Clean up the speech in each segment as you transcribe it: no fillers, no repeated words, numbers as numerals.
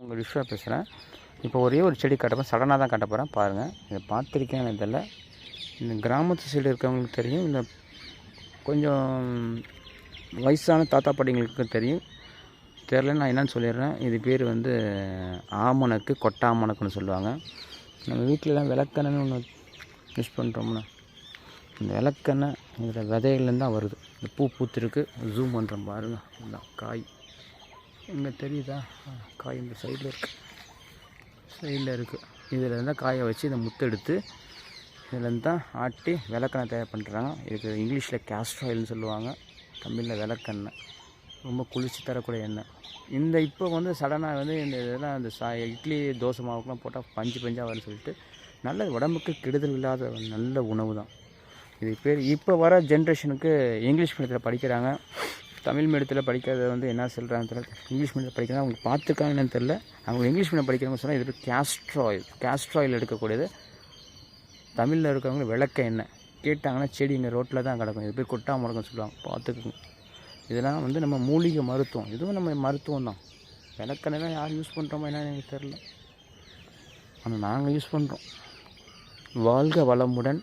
உங்கள் விஸ்வா பேசுகிறேன். இப்போ ஒரே ஒரு செடி காட்டப்போகிறேன், சடனாக தான் காட்ட போகிறேன், பாருங்கள். இதை பார்த்துருக்கேன்னு இதில் இந்த கிராமத்து சைடு இருக்கவங்களுக்கு தெரியும், இந்த கொஞ்சம் வயசான தாத்தா பாட்டிங்களுக்கு தெரியும். தெரில நான் என்னென்னு சொல்லிடுறேன். இது பேர் வந்து ஆமணக்கு, கொட்டாமணக்குன்னு சொல்லுவாங்க. நம்ம வீட்டிலலாம் விளக்கெண்ணெய்னு ஒன்று யூஸ் பண்ணுறோம்னா, இந்த விளக்கெண்ணெய் இதில் விதைகள்லேருந்து தான் வருது. இந்த பூ பூத்துருக்கு, ஜூம் பண்ணுறோம் பாருங்கள். இதுதான் காய், இங்கே தெரியுதா? காய் இந்த சைடில் இருக்குது. இதில் இருந்தால் காயை வச்சு இதை முத்தெடுத்து இதுலேருந்து தான் ஆட்டி விளக்கெண்ணெய் தயார் பண்ணுறாங்க. இதுக்கு இங்கிலீஷில் கேஸ்டர் ஆயில்னு சொல்லுவாங்க, தமிழில் விளக்கெண்ணெய். ரொம்ப குளிர்ச்சி தரக்கூடிய எண்ணெய். இந்த இப்போ வந்து சடனாக வந்து இந்த இதெல்லாம் இந்த இட்லி தோசை மாவுக்கெலாம் போட்டால் பஞ்சாக வரும்னு சொல்லிட்டு நல்ல உடம்புக்கு கெடுதல் இல்லாத நல்ல உணவு தான் இது பேர். இப்போ வர ஜென்ரேஷனுக்கு இங்கிலீஷ் மீடியத்தில் படிக்கிறாங்க, தமிழ் மீடியத்தில் படிக்கிறது வந்து என்ன சொல்கிறாங்க தெரியல. இங்கிலீஷ் மீடியத்தில் படிக்கிறாங்க, அவங்க பார்த்துருக்காங்கன்னு தெரில. அவங்க இங்கிலீஷ் மீடியம் படிக்கிறவங்க சொன்னால் இது கேஸ்டர் ஆயில் எடுக்கக்கூடியது. தமிழில் இருக்கிறவங்க விளக்க எண்ணெய் கேட்டாங்கன்னா செடி இங்கே ரோட்டில் தான் கிடக்கும். இது பேர் கொட்டாமணக்குன்னு சொல்லுவாங்க, பார்த்துக்குங்க. இதெல்லாம் வந்து நம்ம மூலிகை மருத்துவம், இதுவும் நம்ம மருத்துவம் தான். விளக்கெண்ணெய்லாம் யார் யூஸ் பண்ணுறோமோ என்னன்னு எனக்கு தெரில, ஆனால் நாங்கள் யூஸ் பண்ணுறோம். வாழ்க வளமுடன்,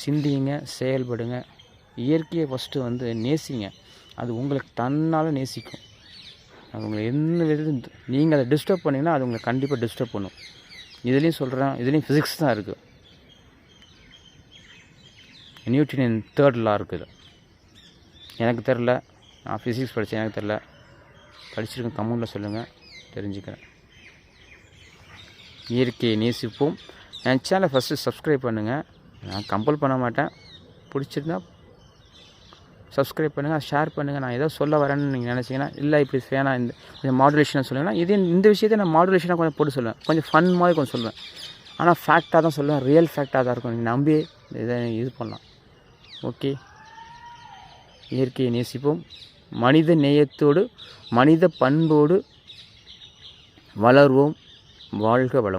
சிந்திங்க, செயல்படுங்க. இயற்கையை ஃபஸ்ட்டு வந்து நேசிங்க, அது உங்களுக்கு தன்னால் நேசிக்கும். அது உங்களை என்ன விதத்தில் நீங்கள் அதை டிஸ்டர்ப் பண்ணிங்கன்னா அது உங்களை கண்டிப்பாக டிஸ்டர்ப் பண்ணும். இதுலேயும் சொல்கிறேன், இதுலேயும் ஃபிசிக்ஸ் தான் இருக்குது. நியூட்டனின் 3rd law இருக்குது. எனக்கு தெரில, நான் ஃபிசிக்ஸ் படித்தேன், எனக்கு தெரில. படிச்சிருக்கேன், கமெண்டில் சொல்லுங்கள், தெரிஞ்சுக்கிறேன். இயற்கையை நேசிப்போம். என் சேனலை ஃபஸ்ட்டு சப்ஸ்கிரைப் பண்ணுங்கள். நான் கம்பல் பண்ண மாட்டேன், பிடிச்சிருந்தா சப்ஸ்கிரைப் பண்ணுங்கள், ஷேர் பண்ணுங்கள். நான் ஏதோ சொல்ல வரேன்னு நீங்கள் நினச்சிங்கன்னா, இல்லை இப்படி வேணாம் இந்த கொஞ்சம் மாடுலேஷனாக சொல்லுங்கன்னா, இந்த விஷயத்தை நான் மாடுலேஷனாக கொஞ்சம் போட்டு சொல்லுவேன், கொஞ்சம் ஃபன் மாதிரி கொஞ்சம் சொல்லுவேன். ஆனால் ஃபேக்டாக தான் சொல்லுவேன், ரியல் ஃபேக்டாக தான் இருக்கும். நீங்கள் நம்பி இதை இது பண்ணலாம். ஓகே, இயற்கையை நேசிப்போம், மனித நேயத்தோடு மனித பண்போடு வளர்வோம். வாழ்க வளம்.